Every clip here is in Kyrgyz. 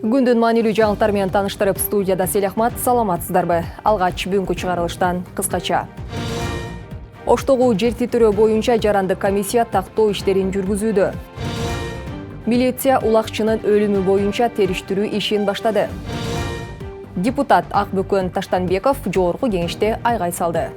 Күндүн маанилүү жаңылыктар менен тааныштырып, студияда Селихмат, саламатсыздарбы? Алгач бүгүнкү чыгарылыштан кыскача. Оштогу жер титирөө боюнча жарандык комиссия тактоо иштерин жүргүзүүдө. Милиция улакчынын өлүмү боюнча териштирүү ишин баштады. Депутат Акбөкөн Таштанбеков жогорку кеңеште айгай салды.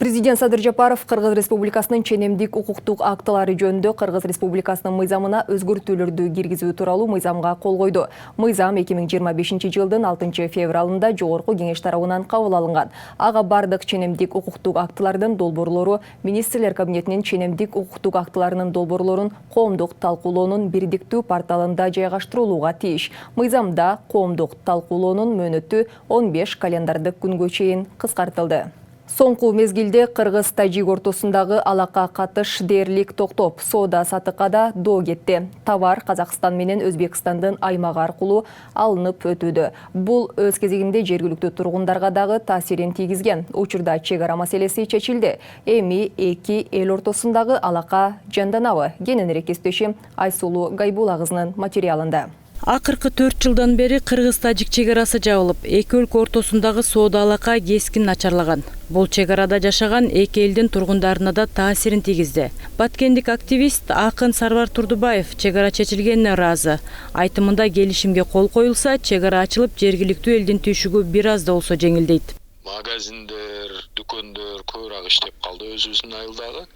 Президент Садыр Жапаров Кыргыз Республикасынын ченемдик укуктук актылары жөнүндө Кыргыз Республикасынын мыйзамына өзгөртүүлөрдү киргизүү тууралуу мыйзамга кол койду. Мыйзам 2025 жылдын 6 февралында жогорку кеңеш тарабынан кабыл алынган. Ага бардык ченемдик укуктук актылардын долбоорлору Министрлер кабинетинин ченемдик укуктук актыларынын долбоорлорун коомдук талкуулоонун бирдиктүү порталында жайгаштырылууга тийиш. Мыйзамда коомдук талкуулоонун мөөнөтү 15 календардык күнгө чейин кыскартылды. Соңку мезгилде Кыргыз-Тажик ортосундагы алака катыш дээрлик токтоп, соода сатыкка да доо кетти. Товар Казакстан менен Өзбекстандын аймагы аркылуу алынып өтүүдө. Бул өз кезегинде жергиликтүү тургундарга дагы таасирин тийгизген. Учурда чек ара маселеси чечилди. Эми эки эл ортосундагы алака жанданабы? Кененирээк кесиптешим Айсулуу Гайбула кызынын материалында. Акыркы 4 жылдан бери Кыргыз-Тажик чек арасы жабылып, эки өлкө ортосундагы соода алака кескин начарлаган. Бул чек арада жашаган эки элдин тургундарына да таасирин тийгизди. Баткендик активист Акын Сарвар Турдубаев чек ара чечилгенине ыраазы. Айтымында келишимге кол коюлса, чек ара ачылып, жергиликтүү элдин түйшүгү бир аз да болсо жеңилдейт. Магазиндер, дүкөндөр көбүрөөк иштеп калды өзүбүздүн айылдагы.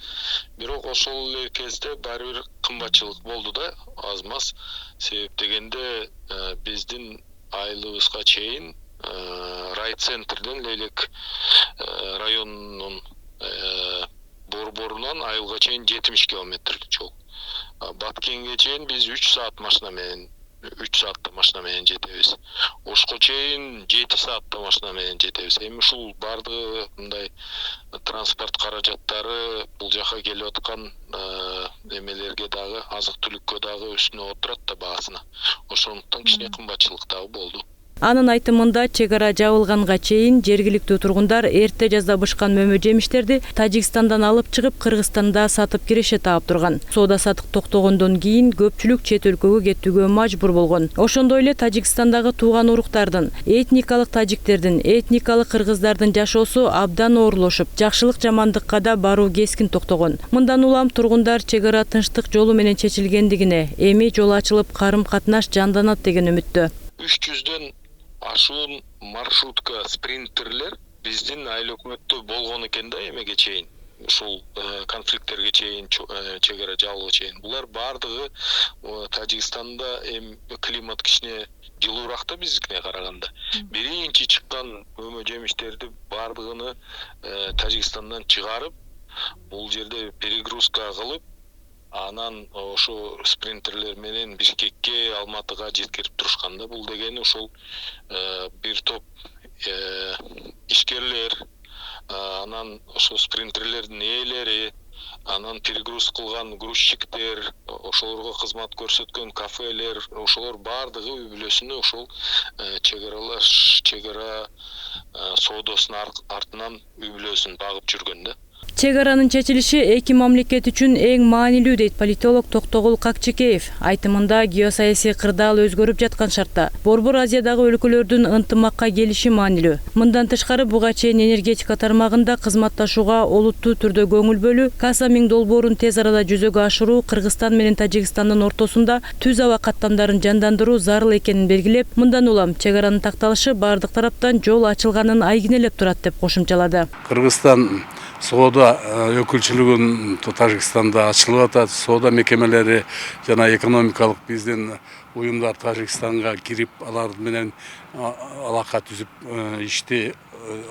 Бирок ошол эле кезде баары бир кымбатчылык болду да, аз маз. Себеп дегенде биздин айылыбызга чейин райцентрден Лейлек районунун борборунан айылга чейин 70 километрлик жол. Баткенге чейин биз 3 саат машина менен 3 саатта машина менен жетебиз. Ошко чейин 7 саатта машина менен жетебиз. Эми ушул бардыгы мындай транспорт каражаттары бул жака келип аткан эмелерге дагы, азык түлүккө дагы үстүнө отурат да баасына. Ошондуктан кичине кымбатчылык дагы болду. Анын айтымында чек ара жабылганга чейин жергиликтүү тургундар эрте жазда бышкан мөмө жемиштерди Тажикстандан алып чыгып Кыргызстанда сатып киреше таап турган. Соода сатык токтогондон кийин көпчүлүк чет өлкөгө кетүүгө мажбур болгон. Ошондой эле Тажикстандагы тууган уруктардын, этникалык тажиктердин, этникалык кыргыздардын жашоосу абдан оорлошуп, жакшылык жамандыкка да баруу кескин токтогон. Мындан улам тургундар чек ара тынчтык жолу менен чечилгендигине, эми жол ачылып карым катнаш жанданат деген үмүттө. 300дөн ашуун маршрутка спринтерлер биздин айыл өкмөттө болгон экен да эмеге чейин. Ушул конфликттерге чейин, чек ара жабылууга чейин. Булар бардыгы Тажикстанда климат кичине жылуураак да биздикине караганда. Биринчи чыккан мөмө жемиштерди бардыгыны Тажикстандан чыгарып, бул жерде перегрузка кылып, анан ошо спринтерлер менен Бишкекке, Алматыга жеткирип турушканда, бул дегени ушул бир топ ишкерлер, анан ошо спринтерлердин ээлери, анан перегруз кылган грузчиктер, ошолорго кызмат көрсөткөн кафелер, ошолор бардыгы үй бүлөсүнө ошол чек ара соодосунун артынан үй бүлөсүн багып жүргөн да. Чек аранын чечилиши эки мамлекет үчүн эң маанилүү дейт политолог Токтогул Какчекеев. Айтымында геосаясий кырдаал өзгөрүп жаткан шартта Борбор Азиядагы өлкөлөрдүн ынтымакка келиши маанилүү. Мындан тышкары буга чейин энергетика тармагында кызматташууга олуттуу түрдө көңүл бөлүү, Касамин долбоорун тез арада жүзөгө ашыруу, Кыргызстан менен Тажикстандын ортосунда түз аба каттамдарын жандандыруу зарыл экенин белгилеп, мындан улам чек аранын такталышы бардык тараптан жол ачылганын айгинелеп турат деп кошумчалады. Кыргызстан соода өкүлчүлүгүн Тажикстанда ачылып атат. Соода мекемелери жана экономикалык биздин уюмдар Тажикстанга кирип, алар менен алака түзүп ишти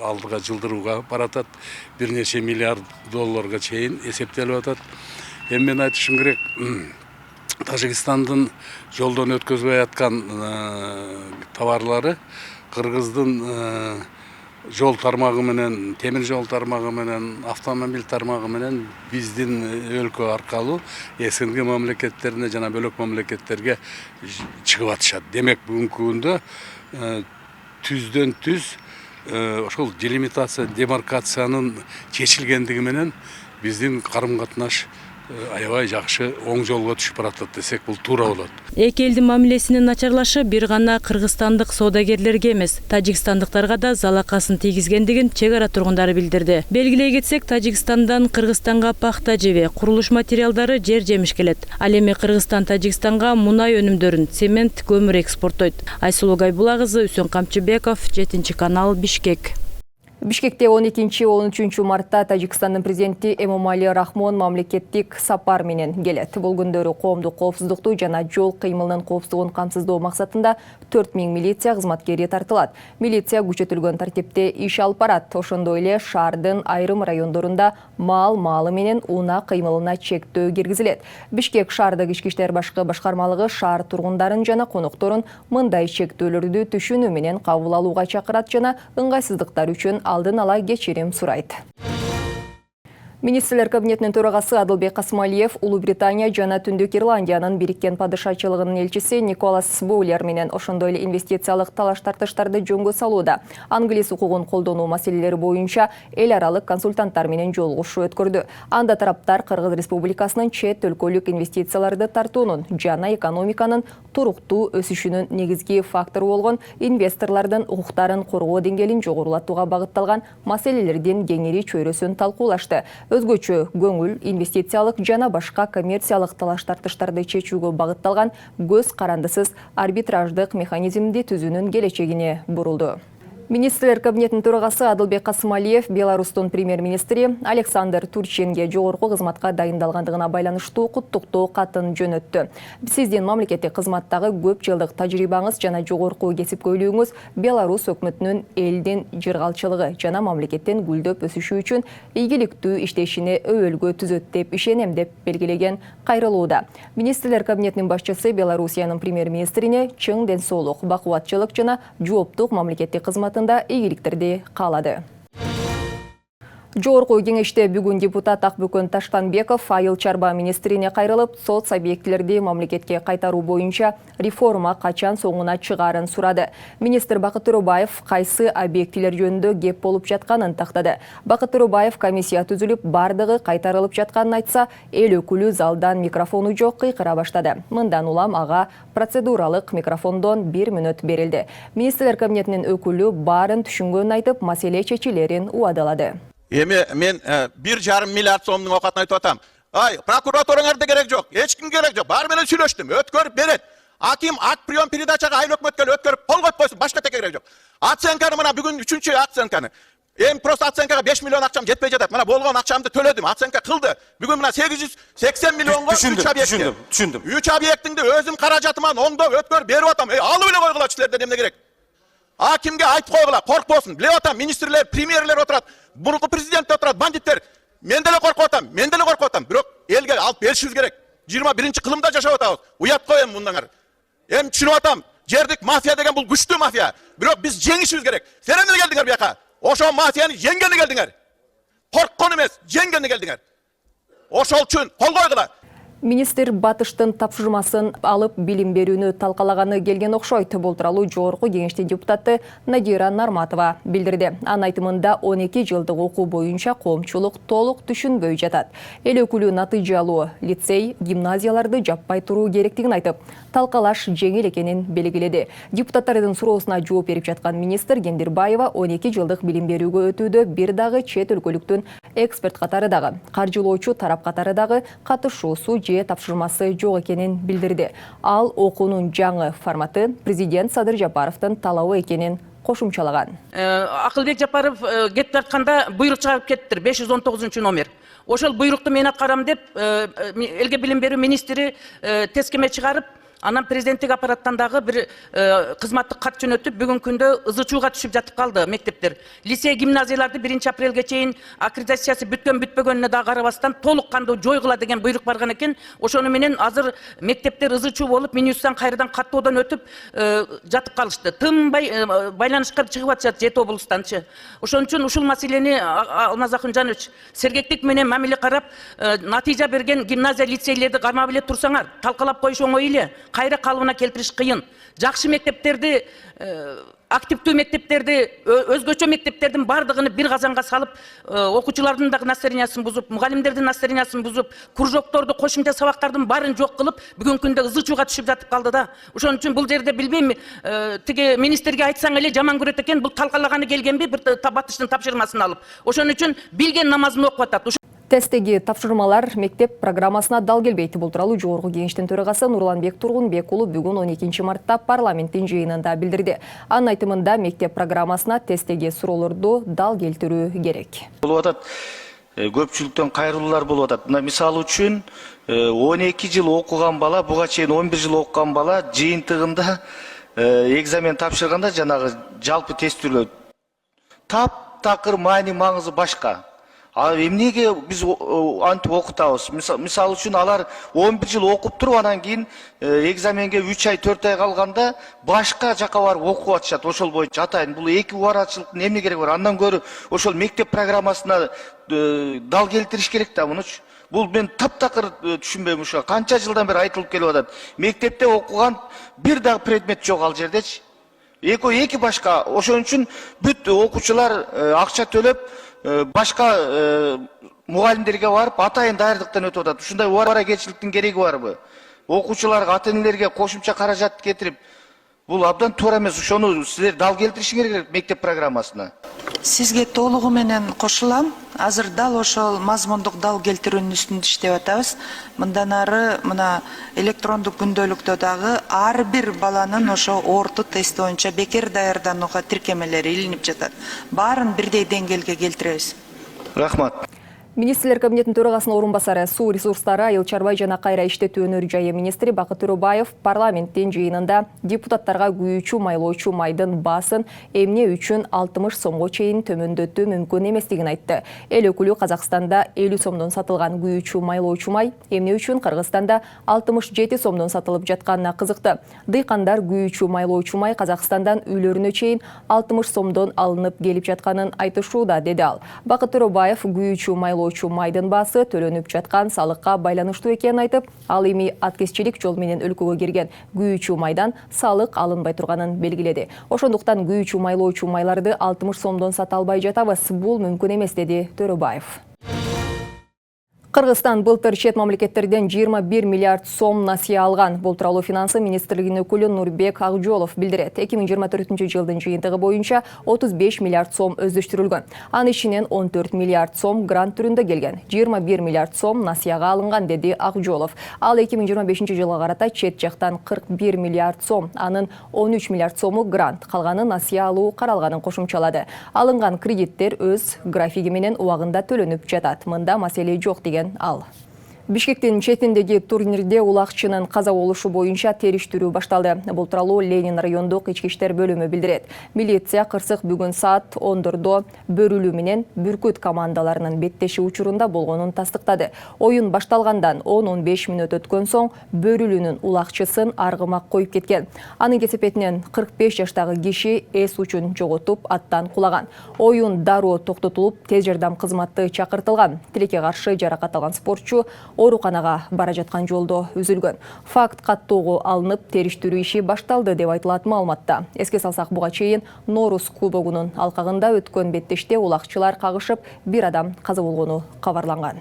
алдыга жылдырууга баратат. Бир нече миллиард долларга чейин эсептелип атат. Эми мен айтышым керек, Тажикстандын жолдон өткөзбөй аткан товарлары Кыргыздын жол тармагы менен, темир жол тармагы менен, автомобиль тармагы менен биздин өлкө аркылуу эсинги мамлекеттерине жана бөлөк мамлекеттерге чыгып атышат. Демек бүгүнкү күндө түздөн түз ошол делимитация, демаркациянын чечилгендиги менен биздин карым катнаш аябай жакшы оң жолго түшүп баратат десек бул туура болот. Эки элдин мамилесинин начарлашы бир гана кыргызстандык соодагерлерге эмес, тажикстандыктарга да залакасын тийгизгендигин чек ара тургундары билдирди. Белгилей кетсек, Тажикстандан Кыргызстанга пахта жеби, курулуш материалдары, жер жемиш келет. Ал эми Кыргызстан Тажикстанга мунай өнүмдөрүн, цемент, көмүр экспорттойт. Айсулуу Гайбула кызы, Үсөн Камчыбеков, 7-канал, Бишкек. Бишкекте 12-13 мартта Тажикстандын президенти Эмомали Рахмон мамлекеттик сапар менен келет. Бул күндөрү коомдук коопсуздукту жана жол кыймылынын коопсуздугун камсыздоо максатында 4000 милиция кызматкери тартылат. Милиция күчөтүлгөн тартипте иш алып барат. Ошондой эле шаардын айрым райондорунда маалы менен унаа кыймылына чектөө киргизилет. Бишкек шаардык ички иштер башкармалыгы шаар тургундарын жана конокторун мындай чектөөлөрдү түшүнүү менен кабыл алууга чакырат жана ыңгайсыздыктар үчүн алдын ала кечирим сурайт. Министрлер кабинетинин төрагасы Адылбек Касмалиев Улуу Британия жана Түндүк Ирландиянын бириккен падышачылыгынын элчиси Николас Боулер менен ошондой эле инвестициялык талаш-тартыштарды жөнгө салууда. Англис укугун колдонуу маселелери боюнча эл аралык консультанттар менен жолугушуу өткөрдү. Анда тараптар Кыргыз Республикасынын чет өлкөлүк инвестицияларды тартуунун жана экономиканын туруктуу өсүшүнүн негизги фактору болгон инвесторлордун укуктарын коргоо деңгээлин жогорулатууга багытталган маселелердин кеңири чөйрөсүн талкуулашты. Өзгөчө көңүл инвестициялык жана башка коммерциялык талаш-тартыштарды чечүүгө багытталган көз карандысыз арбитраждык механизмди түзүүнүн келечегине бурулду. Министрлер кабинетинин төрагасы Адылбек Касмалиев Беларустун премьер-министри Александр Турчинге жогорку кызматка дайындалгандыгына байланыштуу куттуктоо катын жөнөттү. Сиздин мамлекеттик кызматтагы көп жылдык тажрыйбаңыз жана жогорку кесипкөйлүгүңүз Беларус өкмөтүнүн элдин жыргалчылыгы жана мамлекеттин гүлдөп өсүшү үчүн ийгиликтүү иштешине өбөлгө түзөт деп ишенем деп белгилеген кайрылууда. Министрлер кабинетинин башчысы Белоруссиянын премьер-министрине чың ден соолук, бакубатчылык жана жооптук мамлекеттик кызмат ийгиликтерди каалады. Жогорку кеңеште бүгүн депутат Акбөкөн Таштанбеков айыл чарба министрине кайрылып, соц объектилерди мамлекетке кайтаруу боюнча реформа качан соңуна чыгарын сурады. Министр Бакыт Төрөбаев кайсы объектилер жөнүндө кеп болуп жатканын тактады. Бакыт Төрөбаев комиссия түзүлүп, бардыгы кайтарылып жатканын айтса, эл өкүлү залдан микрофону жок кыйкыра баштады. Мындан улам ага процедуралык микрофондон 1 мүнөт берилди. Министрлер кабинетинин өкүлү баарын түшүнгөнүн айтып, маселе чечилерин убадалады. Мен 1,5 миллиард сомдун оокатын айтып атам. Прокуратураңарда керек жок, эч ким керек жок. Баары менен сүйлөштүм, өткөрүп берет. Аким ак прием передачага айыл өкмөткө өткөрүп кол коюп койсун, башка керек жок. Оценканы мына бүгүн 3-чү оценканы. Просто оценкага 5 миллион акчам жетпей жатат. Мына болгон акчамды төлөдүм, оценка кылды. Бүгүн мына 880 миллионго 3 объект. Түшүндүм. 3 объектиңди өзүм каражатыман оңдоп өткөрүп берип атам. Алып эле койгула силерден эмне керек? Акимге айтып койгула, коркпосун. Билип атам, министрлер, премьерлер отурат. Мурунку президент отурат, бандиттер. Мен деле коркуп атам, бирок элге алып беришибиз керек. 21-чи кылымда жашап атабыз. Уят кой эми мындаңар. Эми түшүнүп атам, жердик мафия деген бул күчтүү мафия. Бирок биз жеңишибиз керек. Сен эмне келдиңер буяка? Ошо мафияны жеңгени келдиңер. Корккон эмес, жеңгени келдиңер. Ошол үчүн кол койгула. Министр батыштын тапшырмасын алып билим берүүнү талкалаганы келген окшойт. Бул тууралуу жогорку кеңештин депутаты Надира Нарматова билдирди. Анын айтымында 12 жылдык окуу боюнча коомчулук толук түшүнбөй жатат. Эл өкүлү натыйжалуу лицей, гимназияларды жаппай туруу керектигин айтып, талкалаш жеңил экенин белгиледи. Депутаттардын суроосуна жооп берип жаткан министр Кендирбаева 12 жылдык билим берүүгө өтүүдө бир дагы чет өлкөлүктүн эксперт катары дагы, каржылоочу тарап катары дагы катышуусу тапшырмасы жок экенин билдирди. Ал окуунун жаңы форматы президент Садыр Жапаровдун талабы экенин кошумчалаган. Акылбек Жапаров кетип жатканда буйрук чыгарып кеттир, 519 номер. Ошол буйрукту мен аткарам деп элге билим берүү министри тескеме чыгарып, анан президенттик аппараттан дагы бир кызматтык кат жөнөтүп, бүгүн күндө ызычууга түшүп жатып калды мектептер. Лицей, гимназияларды 1 апрелге чейин аккредитациясы бүткөн-бүтпөгөнүнө да карабастан толук кандуу жойгула деген буйрук барган экен. Ошону менен азыр мектептер ызычуу болуп, Минюстан кайрадан каттоодон өтүп жатып калышты. Тынбай байланышка чыгып атышат 7 облустанчы. Ошон үчүн ушул маселени Алмаз Акынжанович сергектик менен мамиле карап, натыйжа берген гимназия, лицейлерди кармап эле турсаңар, талкалап коюш оңой эле. кайра калыбына келтириш кыйын. Жакшы мектептерди, активдүү мектептерди, өзгөчө мектептердин бардыгын бир казанга салып, окуучулардын дагы настроениясын бузуп, мугалимдердин настроениясын бузуп, кружокторду, кошумча сабактардын баарын жок кылып, бүгүнкү күндө ызы-чууга түшүп жатып калды да. Ошон үчүн бул жерде билбейм, тиги министрге айтсаң эле жаман көрөт экен, бул талкалаганы келгенби, бир батыштын тапшырмасын алып. Ошон үчүн билген намазын окуп атат. Тесттеги тапшырмалар мектеп программасына дал келбейт. Бул тууралуу Жогорку Кеңештин төрагасы Нурланбек Тургунбек уулу бүгүн 12 мартта парламенттин жыйынында билдирди. Анын айтымында мектеп программасына тесттеги суроолорду дал келтирүү керек. Болуп атат, көпчүлүктөн кайрылуулар болуп атат. Мына мисалы үчүн 12 жыл окуган бала, буга чейин 11 жыл окуган бала жыйынтыгында экзамен тапшырганда жанагы жалпы тестүүлөө таптакыр маани маңызы башка. Эмнеге биз антип окутабыз? Мисалы үчүн алар 11 жыл окуп туруп, анан кийин экзаменге 3 ай 4 ай калганда башка жака барып окуп атышат. Ошол боюнча атайын, бул эки убарачылыктын эмне кереги бар? Андан көрө ошол мектеп программасына дал келтириш керек да мунучу. Бул мен таптакыр түшүнбөйм ушу. Канча жылдан бери айтылып келип атат. Мектепте окуган бир дагы предмет жок ал жердечи. Эки башка. Ошон үчүн бүт окуучулар акча төлөп башка мугалимдерге барып атайын даярдыктан өтүп атат. Ушундай убаракечиликтин кереги барбы? Окуучуларга, ата-энелерге кошумча каражат кетирип, бул абдан туура эмес. Ошону силер дал келтиришиңер керек мектеп программасына. Сизге толугу менен кошулам. Азыр дал ошол мазмундук дал келтирүүнүн үстүндө иштеп атабыз. Мындан ары мына электрондук күндөлүктө дагы ар бир баланын ошо орто тест боюнча бекер даярданууга тиркемелери илинип жатат. Баарын бирдей деңгээлге келтиребиз. Рахмат. Министрлер кабинетинин төрагасынын орун басары, суу ресурстары, айыл чарба жана кайра иштетүү өнөр жайы министри Бакыт Төрөбаев парламенттин жыйынында депутаттарга күйүүчү майлоочу майдын баасын эмне үчүн 60 сомго чейин төмөндөтүү мүмкүн эместигин айтты. Эл өкүлү Казакстанда 50 сомдон сатылган күйүүчү майлоочу май эмне үчүн Кыргызстанда 67 сомдон сатылып жатканына кызыкты. Дыйкандар күйүүчү майлоочу май Казакстандан үйлөрүнө чейин 60 сомдон алынып келип жатканын айтышууда, деди ал. Бакыт Төрөбаев күйүүчү майлоочу майдын баасы төлөнүп жаткан салыкка байланыштуу экенин айтып, ал эми аткезчилик жол менен өлкөгө кирген күйүүчү майдан салык алынбай турганын белгиледи. Ошондуктан күйүүчү майлоочу майларды 60 сомдон сата албай жатабыз. Бул мүмкүн эмес, деди Төрөбаев. Кыргызстан былтыр чет мамлекеттерден 21 миллиард сом насыя алган. Бул тууралуу финансы министрлигинин өкүлү Нурбек Акжолов билдирет. 2024 жылдын жыйынтыгы боюнча 35 миллиард сом өздүштүрүлгөн. Анын ичинен 14 миллиард сом грант түрүндө келген. 21 миллиард сом насыяга алынган, деди Акжолов. Ал 2025 жылга карата чет жактан 41 миллиард сом, анын 13 миллиард сому грант, калганы насыя алуу каралганын кошумчалады. Алынган кредиттер өз графиги менен убагында төлөнүп жатат. Мында маселе жок, деген ал. Бишкектин четиндеги турнирде улакчынын каза болушу боюнча териштирүү башталды. Бул тууралуу Ленин райондук ички иштер бөлүмү билдирет. Милиция кырсык бүгүн саат 10:00 Бөрүлүү менен Бүркүт командаларынын беттеши учурунда болгонун тастыктады. Оюн башталгандан 10-15 мүнөт өткөн соң Бөрүлүүнүн улакчысын аргымак коюп кеткен. Анын кесепетинен 45 жаштагы киши эс учун жоготуп, аттан кулаган. Оюн дароо токтотулуп, тез жардам кызматы чакыртылган. Тилекке каршы жаракат алган спортчу ооруканага бара жаткан жолдо үзүлгөн. Факт каттоого алынып, териштирүү иши башталды деп айтылат маалыматта. Эске салсак, буга чейин Норус кубогунун алкагында өткөн беттеште улакчылар кагышып, бир адам каза болгону кабарланган.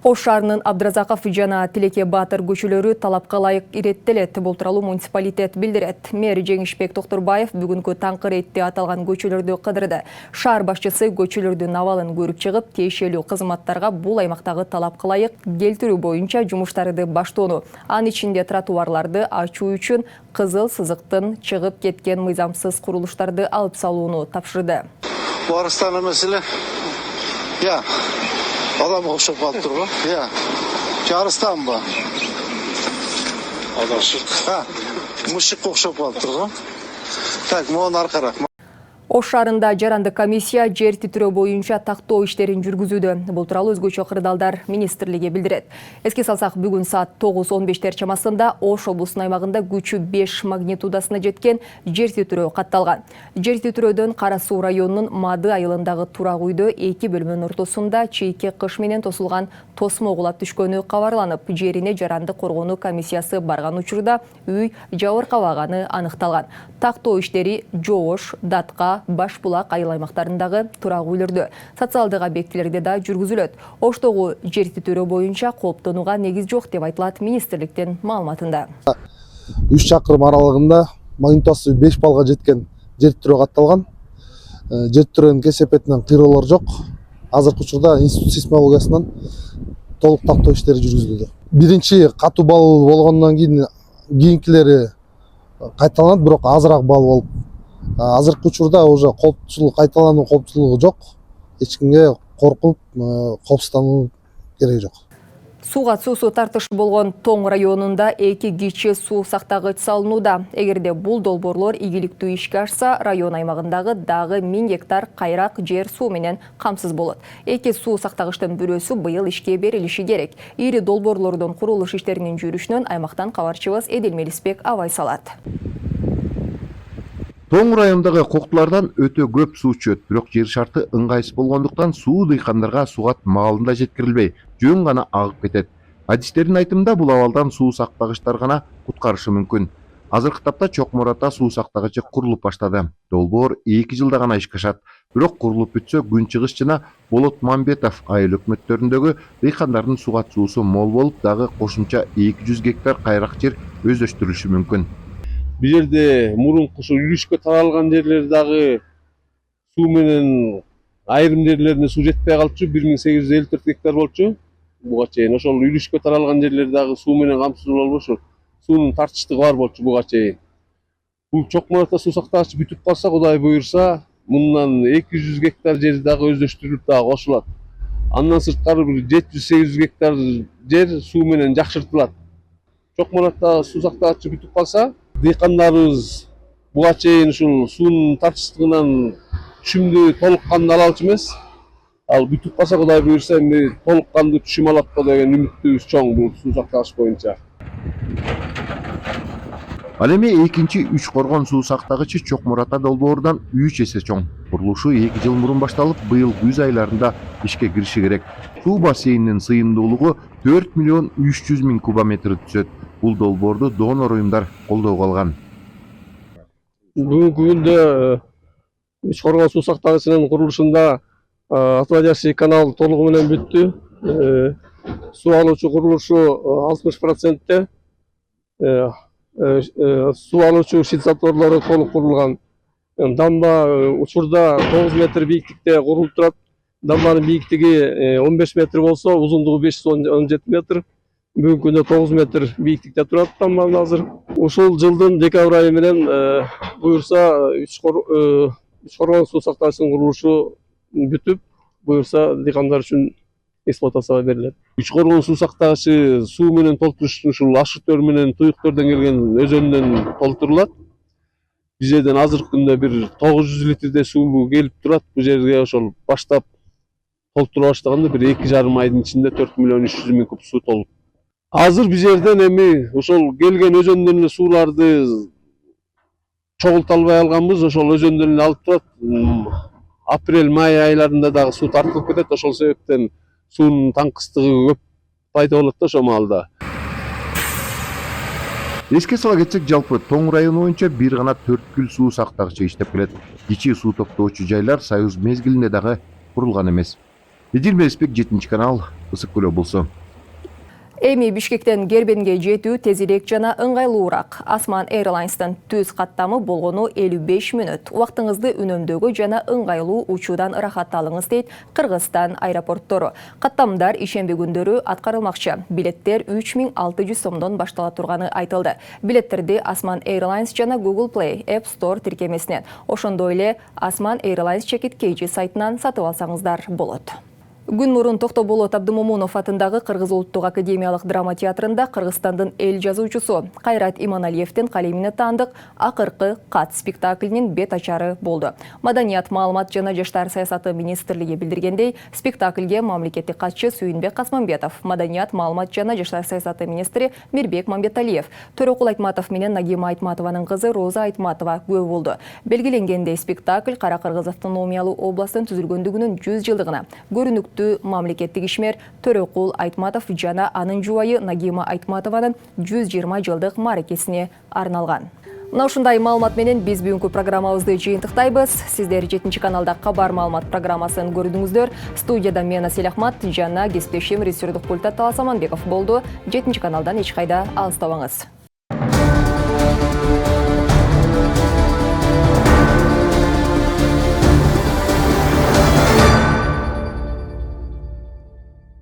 Ош шаарынын Абдыразаков жана Тилекке Батыр көчөлөрү талапка ылайык иреттелет. Бул тууралуу муниципалитет билдирет. Мэр Жеңишбек Токторбаев бүгүнкү таңкы рейдте аталган көчөлөрдү кыдырды. Шаар башчысы көчөлөрдүн абалын көрүп чыгып, тиешелүү кызматтарга бул аймактагы талапка ылайык келтирүү боюнча жумуштарды баштоону, анын ичинде тротуарларды ачуу үчүн кызыл сызыктын чыгып кеткен мыйзамсыз курулуштарды алып салууну тапшырды. Барыстан маселе. Adam okşap kaldı durma. Ya. Yarıstan bu. Adam. Ha. Muşuk okşap kaldı durma. Tak, muğun arkarak. Ош шаарында жаранды комиссия жер титирөө боюнча тактоо иштерин жүргүзүүдө. Бул тууралуу өзгөчө кырдаалдар министрлиги билдирет. Эске салсак, бүгүн саат 9:15 чамасында Ош облусунун аймагында күчү 5 магнитудасына жеткен жер титирөө катталган. Жер титирөөдөн Кара Суу районунун Мады айылындагы турак үйдө 2 бөлмөнүн ортосунда чийки кыш менен тосулган тосмо кулап түшкөнү кабарланып, жерине жаранды коргонуу комиссиясы барган учурда үй жабыркабаганы аныкталган. Тактоо иштери Жоош, Датка, Башбулак айыл аймактарындагы турак үйлөрдө, социалдык объектилерде да жүргүзүлөт. Оштогу жер титирөө боюнча кооптонууга негиз жок деп айтылат министрликтин маалыматында. 3 чакырым аралыгында магнитудасы 5 балга жеткен жер титирөө катталган. Жер титирөөнүн кесепетинен кыйроолор жок. Азыркы учурда институт сейсмологиясынан толук тактоо иштери жүргүзүлүүдө. Биринчи катуу бал болгондон кийинкилери кайталанат, бирок азыраак бал болуп. Азыркы учурда уже коопсуздук, кайталануу коопсуздугу жок. Эч кимге коркуп, коопсуздануу кереги жок. Сууга суусу тартыш болгон Тоң районунда 2 кичи суу сактагыч салынууда. Эгерде бул долбоорлор ийгиликтүү ишке ашса, район аймагындагы дагы 1000 гектар кайрак жер суу менен камсыз болот. 2 суу сактагычтын бирөөсү быйыл ишке берилиши керек. Ири долбоорлордун курулуш иштеринин жүрүшүнөн аймактан кабарчыбыз Эдил Мелисбек абай салат. Тоң райондагы коктулардан өтө көп суу чөт, бирок жер шарты ыңгайсыз болгондуктан суу дыйкандарга сугат маалында жеткирилбей, жөн гана агып кетет. Адистердин айтымында бул абалдан суу сактагычтар гана куткарышы мүмкүн. Азыркы тапта Чокмурата суу сактагычы курулуп баштады. Долбоор 2 жылда гана ишке ашат. Бирок курулуп бүтсө, Күнчыгыш жана Болот Мамбетов айыл өкмөттөрүндөгү дыйкандардын сугат суусу мол болуп, дагы кошумча 200 гектар кайрак жер өздөштүрүлүшү мүмкүн. Бул жерде мурунку үлүшкө таралган жерлер дагы суу менен айрым жерлерине суу жетпей калчу, 1854 гектар болчу. Буга чейин ошол үлүшкө таралган жерлер дагы суу менен камсыз болбошу, суунун тартычтыгы бар болчу буга чейин. Бул Чокмурата суу сактагычы бүтүп калса, Кудай буйрса, мындан 200 гектар жер дагы өздөштүрүлүп дагы кошулат. Андан сырткары 700-800 гектар жер суу менен жакшыртылат. Чокмурата суу сактагычы бүтүп калса, дыйкандарыбыз буга чейин ушул суунун тартычтыгынан түшүмдү толук кандуу ала алчу эмес. Ал бүтүп калса, Кудай буйрса, эми толук кандуу түшүм алат го деген үмүтүбүз чоң бул суу сактагыч боюнча. Ал эми экинчи 3 коргон суу сактагычы Чокмурата долбоорунан 3 эсе чоң. Курулушу 2 жыл мурун башталып, быйыл күз айларында ишке кириши керек. Суу бассейнинин сыйымдуулугу 4 миллион 300 миң кубометр түсөт. Бул долбоорду донор уюмдар колдоого алган. Бүгүнкү күндө 3 коргон суу сактагычынын курулушунда отводящий канал толугу менен бүттү. Суу алуучу курулушу 60%. Суу алуучу шильзаторлору толук курулган. Дамба учурда 9 метр бийиктикте курулуп турат. Дамбанын бийиктиги 15 метр болсо, узундугу 517 метр. Бүгүнкү күндө 9 метр бийиктикте турат дамбанын азыр. Ушул жылдын декабрь айы менен буйрса 3 коргон суу сактагычынын курулушу бүтүп, буйрса дыйкандар үчүн эксплуатацияга берилет. 3 коргон суу сактагычы суу менен толтуруш ушул Ашытөр менен Туюктөрдөн келген өзөнүнөн толтурулат. Бул жерден азыркы күндө бир 900 литрдей суу келип турат. Бул жерге ошол баштап толтура баштаганда бир 2,5 айдын ичинде 4 миллион 300 миң куб суу толуп. Азыр бул жерден эми ошол келген өзөндөн эле сууларды чогулта албай алганбыз. Ошол өзөндөн эле алып турат. Апрель-май айларында дагы суу тартылып кетет. Ошол себептен суунун таңкыстыгы көп пайда болот да ошол маалда. Эске сала кетсек, жалпы Тоң району боюнча бир гана 4 суу сактагычы иштеп келет. Кичи суу топтоочу жайлар Союз мезгилинде дагы курулган эмес. Эдил Мелисбек, 7 канал, Ысык Көл облусу. Эми Бишкектен Гербенге жетүү тезирээк жана ыңгайлуураак. Осман Airlines'тын түз каттамы болгону 55 мүнөт. Убактыңызды үнөмдөгө жана ыңгайлуу учуудан ырахатталыңыз дейт Кыргызстан аэропорттору. Каттамдар ишемби күндөрү аткарылмакчы. Билеттер 3600 сомдон баштала турганы айтылды. Билеттерди Osman Airlines жана Google Play App Store тиркемесинен, ошондой эле Osman Airlines чекиткейчи сайтынан сатып алсаңыздар болот. Күн мурун Токтоболот Абдымомунов атындагы Кыргыз Улуттук академиялык драма театрында Кыргызстандын эл жазуучусу Кайрат Иманалиевдин калемине таандык акыркы кат спектаклинин бет ачары болду. Маданият, маалымат жана жаштар саясаты министрлиги билдиргендей, спектаклге мамлекеттик катчы Сүйүнбек Касманбетов, маданият, маалымат жана жаштар саясаты министри Мирбек Мамбеталиев, Төрөкул Айтматов менен Нагима Айтматованын кызы Роза Айтматова күбө болду. Белгиленгендей, спектакль Кара Кыргыз автономиялуу областын түзүлгөндүгүнүн 100 жылдыгына көрүнүктүү мамлекеттик ишмер Төрөкул Айтматов жана анын жубайы Нагима Айтматованын 120 жылдык мааракесине арналган. Мына ушундай маалымат менен биз бүгүнкү программабызды жыйынтыктайбыз. Сиздер 7 каналда кабар маалымат программасын көрдүңүздөр. Студияда мен Асель Ахмат жана кесиптешим режиссердук пультта Талас Аманбеков болду. 7 каналдан эч кайда алыстабаңыз.